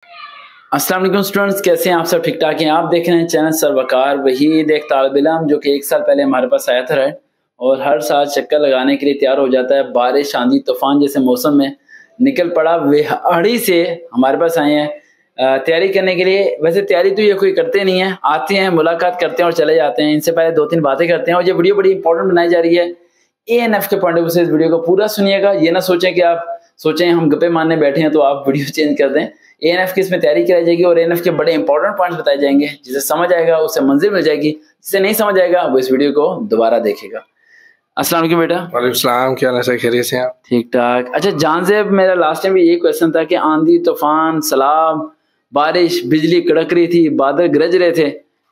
अस्सलाम वालेकुम स्टूडेंट्स, कैसे हैं आप सब? ठीक ठाक हैं? आप देख रहे हैं चैनल सर वकार। वहीद एक तालिब इल्म जो कि 1 साल पहले हमारे पास आया था राइट, और हर साल चक्कर लगाने के लिए तैयार हो जाता है। बारिश आंधी तूफान जैसे मौसम में निकल पड़ा, वेहाड़ी से हमारे पास आए हैं तैयारी करने के लिए। वैसे तैयारी तो ये कोई करते नहीं है, आते हैं मुलाकात करते हैं और चले जाते हैं। इनसे पहले 2-3 बातें करते हैं और ये वीडियो बड़ी इंपॉर्टेंट बनाई जा रही है ANF के पॉइंट ऑफ व्यू से। इस वीडियो को पूरा सुनिएगा, ये ना सोचें कि आप सोचें हम गप्पे मारने बैठे हैं तो आप वीडियो चेंज कर दें। ANF की इसमें तैयारी कराई जाएगी और ANF के बड़े इंपॉर्टेंट पॉइंट्स बताए जाएंगे। जिसे समझ आएगा उससे मंजिल मिल जाएगी, जिसे नहीं समझ आएगा वो इस वीडियो को दोबारा देखेगा। अस्सलाम वालेकुम बेटा। वालेकुम सलाम, क्या हाल है? खैरियत से हैं आप? ठीक ठाक। अच्छा जान से मेरा लास्ट टाइम भी यही क्वेश्चन था कि आंधी तूफान सैलाब बारिश बिजली कड़क रही थी, बादल गरज रहे थे,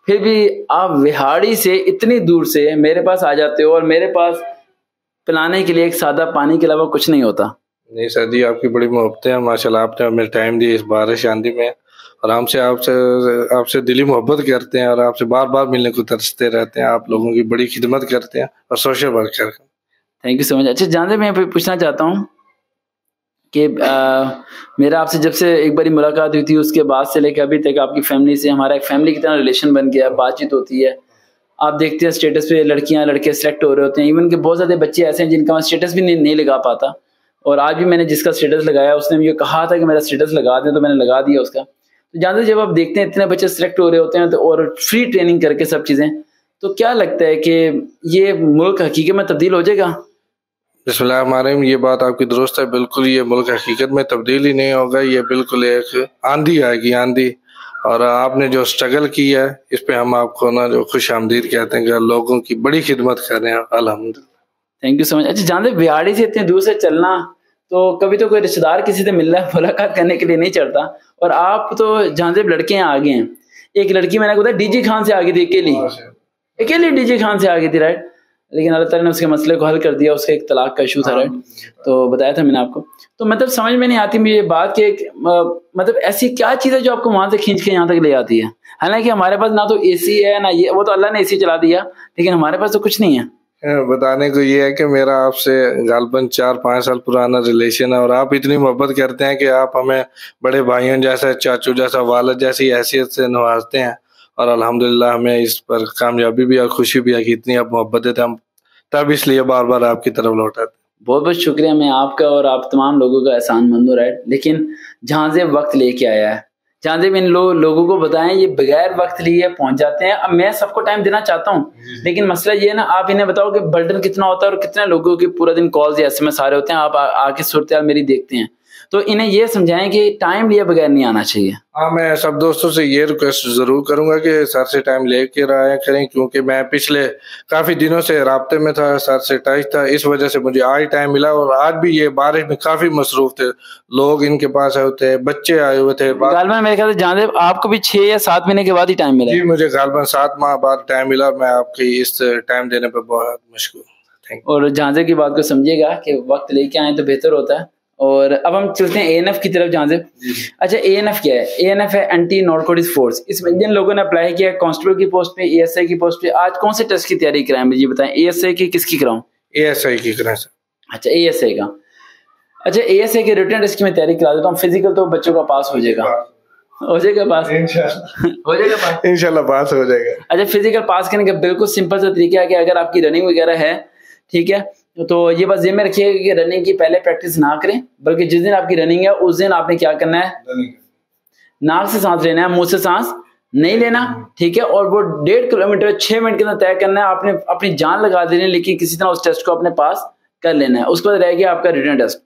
फिर भी आप विहाड़ी से इतनी दूर से मेरे पास आ जाते हो और मेरे पास पिलाने के लिए एक सादा पानी के अलावा कुछ नहीं होता। नहीं सर जी, आपकी बड़ी मोहब्बतें हैं माशाल्लाह। आपने हमें टाइम दिया इस बारिश आंधी में, और हमसे आपसे दिली मोहब्बत करते हैं और आपसे बार बार मिलने को तरसते रहते हैं। आप लोगों की बड़ी खिदमत करते हैं और social worker. Thank you so much. अच्छा जान मैं पूछना चाहता हूँ कि मेरा आपसे जब से एक बारी मुलाकात हुई थी उसके बाद से लेकर अभी तक आपकी फैमिली से हमारा एक फैमिली की तरह रिलेशन बन गया, बातचीत होती है। आप देखते हैं स्टेटस पे लड़कियां लड़के सेलेक्ट हो रहे होते हैं, इवन के बहुत ज़्यादा बच्चे ऐसे हैं जिनका मैं स्टेटस भी नहीं लगा पाता। और आज भी मैंने जिसका स्टेटस लगाया उसने मुझे कहा था कि मेरा स्टेटस लगा दें, तो मैंने लगा दिया उसका। तो जानते जब आप देखते हैं इतने बच्चे सेलेक्ट हो रहे होते हैं तो और फ्री ट्रेनिंग करके सब चीज़ें, तो क्या लगता है कि ये मुल्क हकीकत में तब्दील हो जाएगा? बिस्मिल्लाहिर्रहमानिर्रहीम, ये बात आपकी दुरुस्त है बिल्कुल। ये मुल्क हकीकत में तब्दील ही नहीं होगा, ये बिल्कुल एक आंधी आएगी, आंधी। और आपने जो स्ट्रगल की है इस पे हम आपको ना जो खुश आमदीद कहते हैं कि लोगों की बड़ी खिदमत कर रहे हैं, अल्हम्दुलिल्लाह। Thank you so much. अच्छा जानते बिहाड़ी से इतनी दूर से चलना, तो कभी तो कोई रिश्तेदार किसी से मिलना मुलाकात करने के लिए नहीं चढ़ता, और आप तो जानते लड़के यहाँ आ गए हैं। एक लड़की मैंने बताया डीजी खान से आ गई थी, अकेली डीजी खान से आ गई थी राइट, लेकिन अल्लाह ताला ने उसके मसले को हल कर दिया। उसका एक तलाक का इशू था राइट, तो बताया था मैंने आपको। तो मतलब समझ में नहीं आती मुझे ये बात कि मतलब ऐसी क्या चीज़ है जो आपको वहां से खींच के यहाँ तक ले आती है। हालांकि हमारे पास ना तो AC है ना ये, वो तो अल्लाह ने AC चला दिया, लेकिन हमारे पास तो कुछ नहीं है। बताने को ये है कि मेरा आपसे गालबन 4-5 साल पुराना रिलेशन है, और आप इतनी मोहब्बत करते हैं कि आप हमें बड़े भाइयों जैसा, चाचू जैसा, वालिद जैसी हैसियत से नवाजते हैं। और अल्हम्दुलिल्लाह हमें इस पर कामयाबी भी और खुशी भी है कि इतनी आप मोहब्बत देते हैं, हम तब इसलिए बार बार आपकी तरफ लौटाते। बहुत बहुत शुक्रिया, मैं आपका और आप तमाम लोगों का एहसानमंद हूँ राइट। लेकिन जहाँ से वक्त लेके आया है, जहाँ से इन लोगों को बताएं, ये बगैर वक्त लिए पहुंच जाते हैं। अब मैं सबको टाइम देना चाहता हूँ, लेकिन मसला ये है ना, आप इन्हें बताओ कि बर्डन कितना होता है और कितने लोगों के पूरा दिन कॉल्स या SMS आ रहे होते हैं। आप आके सूरत हाल मेरी देखते हैं, तो इन्हें ये समझाएं कि टाइम लिए बगैर नहीं आना चाहिए। हाँ, मैं सब दोस्तों से ये रिक्वेस्ट जरूर करूंगा कि सर से टाइम लेके आया करें, क्योंकि मैं पिछले काफी दिनों से राब्ते में था, सर से टच था। इस वजह से मुझे आज टाइम मिला, और आज भी ये बारिश में काफी मसरूफ थे लोग, इनके पास आए होते हैं, बच्चे आए हुए थे। गालबन मेरे ख्याल से जान दे आपको भी 6 या 7 महीने के बाद ही टाइम मिला? जी, मुझे गालबन 7 माह बाद टाइम मिला, और मैं आपकी इस टाइम देने पर बहुत मशकूर। Thank you. और झांसे की बात को समझिएगा कि वक्त लेके आए तो बेहतर होता है। और अब हम चलते हैं ANF की तरफ। झांसे अच्छा ANF क्या है? ANF है एंटी नारकोटिक्स फोर्स। इसमें जिन लोगों ने अप्लाई किया कांस्टेबल की पोस्ट पे, ASI की पोस्ट पे, आज कौन से टेस्ट की तैयारी कराएं मुझे बताएं? ASI की किसकी कराऊं? ASI की कराएं सर। अच्छा ASI का। अच्छा ASI के रिटन टेस्ट की मैं तैयारी करा देता हूँ। फिजिकल तो बच्चों का पास हो जाएगा, हो जाएगा पास हो जाएगा पास, इंशाल्लाह पास हो जाएगा। अच्छा फिजिकल पास करने का बिल्कुल सिंपल सा तरीका है कि अगर आपकी रनिंग वगैरह है, ठीक है, तो ये बस ये में रखिएगा कि रनिंग की पहले प्रैक्टिस ना करें, बल्कि जिस दिन आपकी रनिंग है उस दिन आपने क्या करना है, नाक से सांस लेना है, मुंह से सांस नहीं लेना, ठीक है। और वो 1.5 किलोमीटर 6 मिनट के अंदर तय करना है। आपने अपनी जान लगा देनी है, लेकिन किसी तरह उस टेस्ट को अपने पास कर लेना है। उसके बाद रह गया आपका रिटन टेस्ट।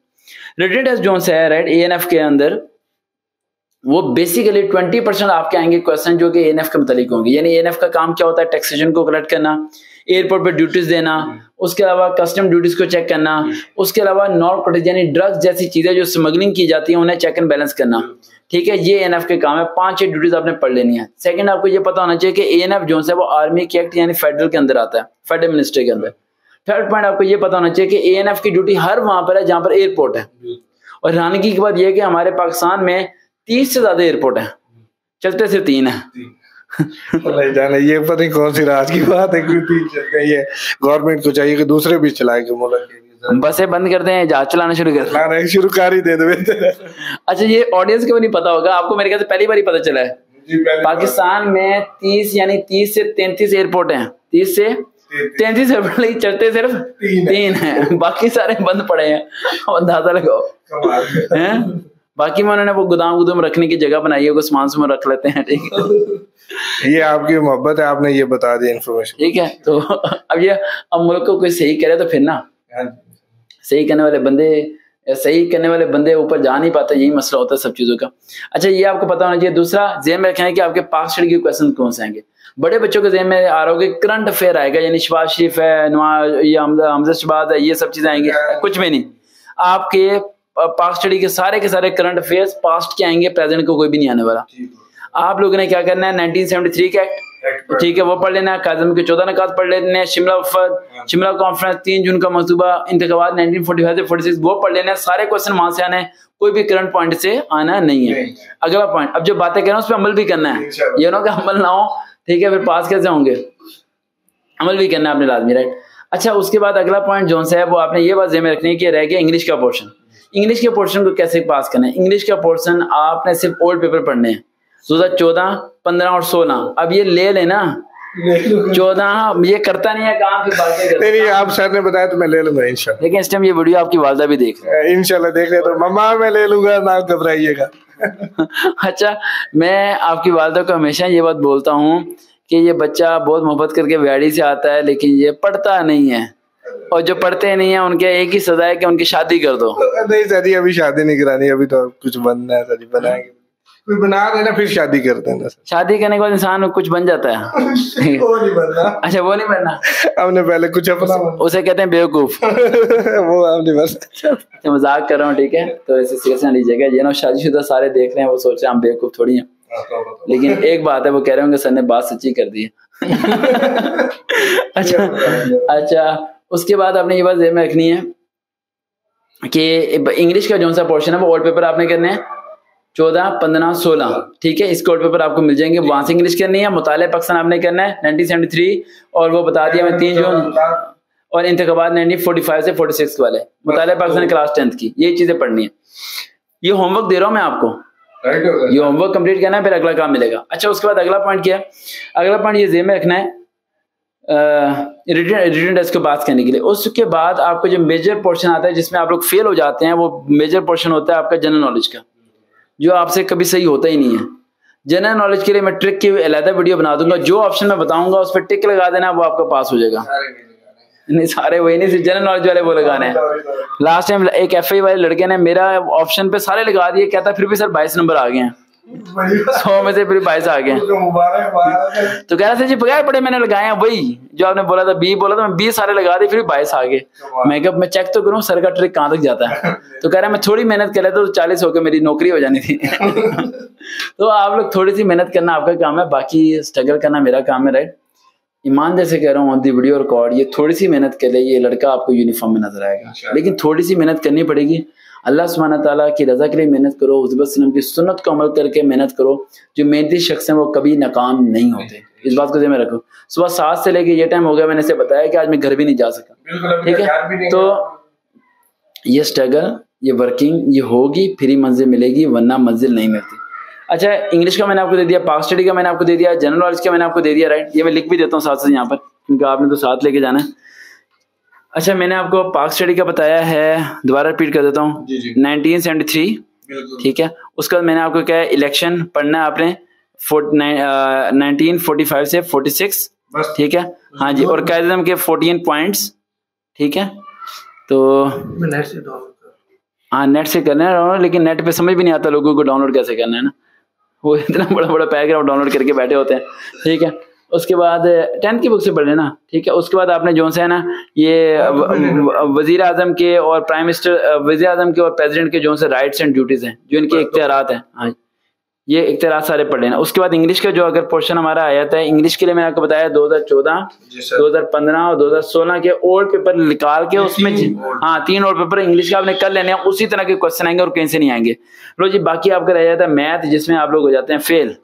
रिटन टेस्ट जो है राइट ANF के अंदर, वो बेसिकली 20% आपके आएंगे क्वेश्चन जो कि ANF के मुतालिक होंगे। यानी ANF का काम क्या होता है? टैक्सेशन को कलेक्ट करना, एयरपोर्ट पे ड्यूटीज देना, उसके अलावा कस्टम ड्यूटीज को चेक करना, उसके अलावा नारकोटिक्स यानी ड्रग्स जैसी चीजें जो स्मगलिंग की जाती हैं उन्हें चेक एंड बैलेंस करना, ठीक है। ये ANF के काम है। 5-6 ड्यूटीज आपने पढ़ लेनी है। सेकंड, आपको ये पता होना चाहिए कि ANF जो है वो आर्मी के एक्ट यानी फेडरल के अंदर आता है, फेडरल मिनिस्ट्री के अंदर। थर्ड पॉइंट, आपको ये पता होना चाहिए कि ANF की ड्यूटी हर वहां पर है जहां पर एयरपोर्ट है। और हैरानगी की बात यह है कि हमारे पाकिस्तान में 30 से ज्यादा एयरपोर्ट है, चलते से 3 है। नहीं जाने, ये पता नहीं कौन सी राज की बात है, क्योंकि ये गवर्नमेंट को चाहिए कि दूसरे भी चलाए कि मुल्क के लिए बसें बंद कर दें, जहाज चलाना शुरू कर दें, शुरू कर ही दे दे। अच्छा, ये ऑडियंस को नहीं पता होगा, आपको मेरे ख्याल से पहली बार ही पता चला है पाकिस्तान में 30 से 33 एयरपोर्ट हैं, 30 से 33 एयरपोर्ट, लेकिन चलते सिर्फ 3 हैं, बाकी सारे बंद पड़े हैं। अंदाजा लगाओ हैं। बाकी में उन्होंने वो गोदाम रखने की जगह बनाई है, वो सामान रख लेते हैं, ठीक है। ये आपकी मोहब्बत है, आपने ये बता दी इन्फॉर्मेशन, ठीक है। तो अब मुल्क को कोई सही करे तो फिर ना सही करने वाले बंदे ऊपर जा नहीं पाते, यही मसला होता है सब चीजों का। अच्छा, ये आपको पता होना चाहिए। दूसरा ज़हन में रखें कि आपके पाक स्टडी के क्वेश्चन कौन से आएंगे। बड़े बच्चों के ज़हन में आ रहा होगा करंट अफेयर आएगा, यानी शबाज शरीफ है, हमजा शबाज है, ये सब चीजें आएंगी। कुछ भी नहीं, आपके पाक स्टडी के सारे करंट अफेयर्स पास्ट के आएंगे, प्रेजेंट को कोई भी नहीं आने वाला। आप लोगों ने क्या करना है, 1973 का एक्ट, ठीक है, वो पढ़ लेना है। काज़िम के 14 नकात पढ़ लेने हैं। शिमला कॉन्फ्रेंस 3 जून का मंसूबा, इंतखाबात 1945 से 46, वो पढ़ लेना है। सारे क्वेश्चन वहां से आने हैं, कोई भी करंट पॉइंट से आना नहीं है। अगला पॉइंट, अब जो बातें कह रहा हूं उस पर अमल भी करना है, ये ना कि अमल ना हो, ठीक है, फिर पास कैसे होंगे, अमल भी करना है आपने लाजमी, राइट। अच्छा, उसके बाद अगला पॉइंट जो है वो आपने ये बात ज़हन में रखनी है कि रह गया इंग्लिश का पोर्शन। इंग्लिश के पोर्शन को कैसे पास करना है। इंग्लिश का पोर्शन आपने सिर्फ ओल्ड पेपर पढ़ने हैं, 2014, 15 और 16। अब ये ले लेना 14, ये करता नहीं है काम, फिर बातें करता नहीं, आप सर ने बताया तो मैं ले लूंगा इंशाल्लाह। लेकिन इस टाइम ये वीडियो आपकी वालदा भी देख रहे हैं, इंशाल्लाह देख ले तो मम्मा मैं ले लूंगा, ना घबराइएगा। अच्छा, मैं आपकी वालदा को हमेशा ये बात बोलता हूँ कि ये बच्चा बहुत मोहब्बत करके व्याड़ी से आता है, लेकिन ये पढ़ता नहीं है, और जो पढ़ते नहीं है उनके एक ही सजा है कि उनकी शादी कर दो। नहीं सर, अभी शादी नहीं करानी, अभी तो कुछ बनना है सर, बनाएंगे, कोई बना देना फिर शादी कर देना। शादी करने के बाद इंसान कुछ बन जाता है। वो नहीं बनना। अच्छा, वो नहीं बनना, हमने पहले कुछ अपना, उसे कहते हैं बेवकूफ। वो हमने बस मजाक कर रहा हूँ, ठीक है, तो ऐसे सीरियस ना लीजिएगा। ये ना शादीशुदा सारे देख रहे हैं, वो सोच रहे हैं हम बेवकूफ थोड़ी हैं, लेकिन एक बात है, वो कह रहे होंगे सर ने बात सच्ची कर दी है। अच्छा, उसके बाद आपने ये बात ज़हन में रखनी है कि इंग्लिश का जो सा पोर्शन है वो ओल्ड पेपर आपने करने हैं 14, 15, 16, ठीक है। इसके ओल्ड पेपर आपको मिल जाएंगे, वहां से इंग्लिश करनी है। मुताले पाकिस्तान आपने करना है 1973, और वो बता दिया मैं 3 जून, और इंतखाबात 1945 से 46 वाले, मुताले पाकिस्तान क्लास 10th की, ये चीजें पढ़नी है। ये होमवर्क दे रहा हूँ मैं आपको, ये होमवर्क कंप्लीट करना है, फिर अगला काम मिलेगा। अच्छा, उसके बाद अगला पॉइंट क्या है, अगला पॉइंट ये ज़हन में रखना है रिटन टेस्ट को पास करने के लिए। उसके बाद आपको जो मेजर पोर्शन आता है जिसमें आप लोग फेल हो जाते हैं, वो मेजर पोर्शन होता है आपका जनरल नॉलेज का, जो आपसे कभी सही होता ही नहीं है। जनरल नॉलेज के लिए मैं ट्रिक की अलग वीडियो बना दूंगा, जो ऑप्शन मैं बताऊंगा उस पर टिक लगा देना, वो आपका पास हो जाएगा। नहीं, सारे वही नहीं, सिर्फ जनरल नॉलेज वाले वो लगाने हैं। लास्ट टाइम एक FI वाले लड़के ने मेरा ऑप्शन पे सारे लगा दिए, कहता फिर भी सर 22 नंबर आ गए हैं, 100 में से फिर 22 आ गए। तो कह रहा था जी बगैर पढ़े मैंने लगाए हैं, वही जो आपने बोला था 20 बोला था, मैं 20 सारे लगा दिए, फिर 22 आ गए। मैं कहा मैं चेक तो करूं सर का ट्रिक कहाँ तक जाता है। तो कह रहा है मैं थोड़ी मेहनत कर लेता तो 40 होकर मेरी नौकरी हो जानी थी। तो आप लोग थोड़ी सी मेहनत करना आपका काम है, बाकी स्ट्रगल करना मेरा काम है, राइट। ईमान जैसे कह रहा हूँ ऑन दी वीडियो रिकॉर्ड, ये थोड़ी सी मेहनत कर ले, ये लड़का आपको यूनिफॉर्म में नजर आएगा, लेकिन थोड़ी सी मेहनत करनी पड़ेगी। अल्लाह सुब्हानहू ताला की रजा के लिए मेहनत करो, हुज़ूर सल्लल्लाहु अलैहि वसल्लम की सुन्नत को अमल करके मेहनत करो। जो मेहनती शख्स हैं वो कभी नाकाम नहीं होते, इस बात को ध्यान में रखो। सुबह 7 से लेके ये टाइम हो गया, मैंने इसे बताया कि आज मैं घर भी नहीं जा सका, ठीक है। तो ये स्ट्रगल, ये वर्किंग, ये होगी फिर ही मंजिल मिलेगी, वरना मंजिल नहीं मिलती। अच्छा, इंग्लिश का मैंने आपको दे दिया, पाक स्टडी का मैंने आपको दे दिया, जनरल नॉलेज का मैंने आपको दे दिया, राइट। ये मैं लिख भी देता हूँ साथ से यहाँ पर, क्योंकि आपने तो साथ लेके जाना है। अच्छा, मैंने आपको पाक स्टडी का बताया है, दोबारा रिपीट कर देता हूँ, 1973, ठीक है। उसके बाद मैंने आपको क्या है, इलेक्शन पढ़ना है आपने 1945 से 46, ठीक है, हाँ जी, और कायदे के 14 पॉइंट्स, ठीक है। तो हाँ, नेट से करना है डाउनलोड, लेकिन नेट पे समझ भी नहीं आता लोगों को डाउनलोड कैसे करना है ना, वो इतना बड़ा बड़ा पैराग्राफ डाउनलोड करके बैठे होते हैं, ठीक है। उसके बाद 10th की बुक से पढ़ लेना, ठीक है। उसके बाद आपने जो है ना, ये वजीर आजम के और प्राइम मिनिस्टर, वजीर आजम के और प्रेसिडेंट के जो से राइट्स एंड ड्यूटीज हैं, जो इनके इख्तियारात हैं, हाँ, ये इख्तियारात सारे पढ़ लेना। उसके बाद इंग्लिश का जो अगर पोर्शन हमारा आया था, इंग्लिश के लिए मैंने आपको बताया 2014, 2015 और 2016 के ओल्ड पेपर निकाल के उसमें, हाँ, 3 ओल्ड पेपर इंग्लिश का आपने कर लेने हैं, उसी तरह के क्वेश्चन आएंगे और कहीं से नहीं आएंगे। लो जी, बाकी आपका रह जाता है मैथ, जिसमें आप लोग हो जाते हैं फेल।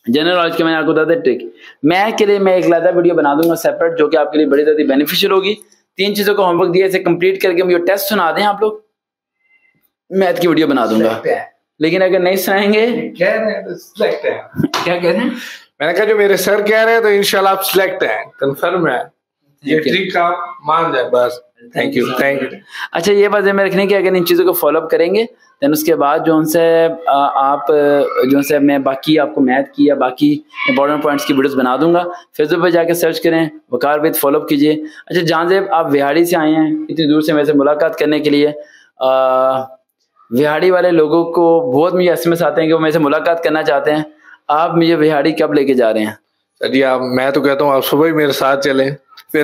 जनरल नॉलेज के मैंने आपको बताया ट्रिक। मैथ के लिए मैं एक लादा वीडियो बना दूंगा सेपरेट, जो कि आपके लिए बड़ी ज्यादा बेनिफिशियल होगी, 3 चीजों का होमवर्क दिया, इसे कंप्लीट करके मुझे टेस्ट सुना दें आप लोग, मैथ की वीडियो बना दूंगा। लेकिन अगर नहीं सुनाएंगे कह रहे हैं तो सिलेक्ट है। क्या कह रहे हैं? मैंने कहा जो मेरे सर कह रहे हैं तो इंशाल्लाह आप सिलेक्ट हैं, कंफर्म है, ये ट्रिक आप मान जाए बस। Thank you. अच्छा ये बात में रखने की, अगर इन चीज़ों को फॉलोअप करेंगे देन उसके बाद जो उनसे आप जो उनसे मैं बाकी आपको मैथ की या बाकी इंपॉर्टेंट पॉइंट्स की वीडियोस बना दूंगा। फेसबुक पे जाके सर्च करें वकार विद, फॉलोअप कीजिए। अच्छा जानजेब आप विहाड़ी से आए हैं इतनी दूर से मेरे से मुलाकात करने के लिए, विहाड़ी वाले लोगों को बहुत मुझे SMS आते हैं कि वो मेरे से मुलाकात करना चाहते हैं, आप मुझे विहाड़ी कब लेके जा रहे हैं? जी आप, मैं तो कहता हूँ आप सुबह ही मेरे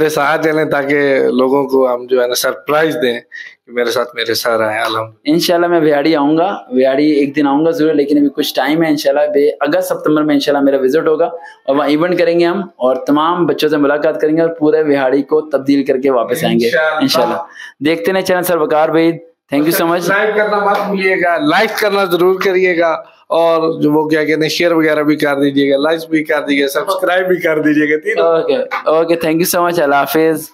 साथ चलें ताकि लोगों को हम जो है ना सरप्राइज दें कि मेरे साथ मेरे सर आए। अल्हम्दुलिल्लाह इंशाल्लाह मैं विहाड़ी आऊँगा, विहाड़ी एक दिन आऊँगा ज़रूर, लेकिन अभी कुछ टाइम है। इंशाल्लाह अगस्त सितंबर में इंशाल्लाह मेरा विजिट होगा और वहाँ इवेंट करेंगे हम और तमाम बच्चों से मुलाकात करेंगे और पूरे विहाड़ी को तब्दील करके वापस आएंगे इंशाल्लाह। देखते हैं चैनल सर वकार भाई, thank you so much. Subscribe करना मत भूलिएगा, लाइक करना जरूर करिएगा और जो वो क्या कहते हैं शेयर वगैरह भी कर दीजिएगा, लाइक भी कर दीजिएगा, सब्सक्राइब भी कर दीजिएगा। Okay thank you so much, Allah Hafiz.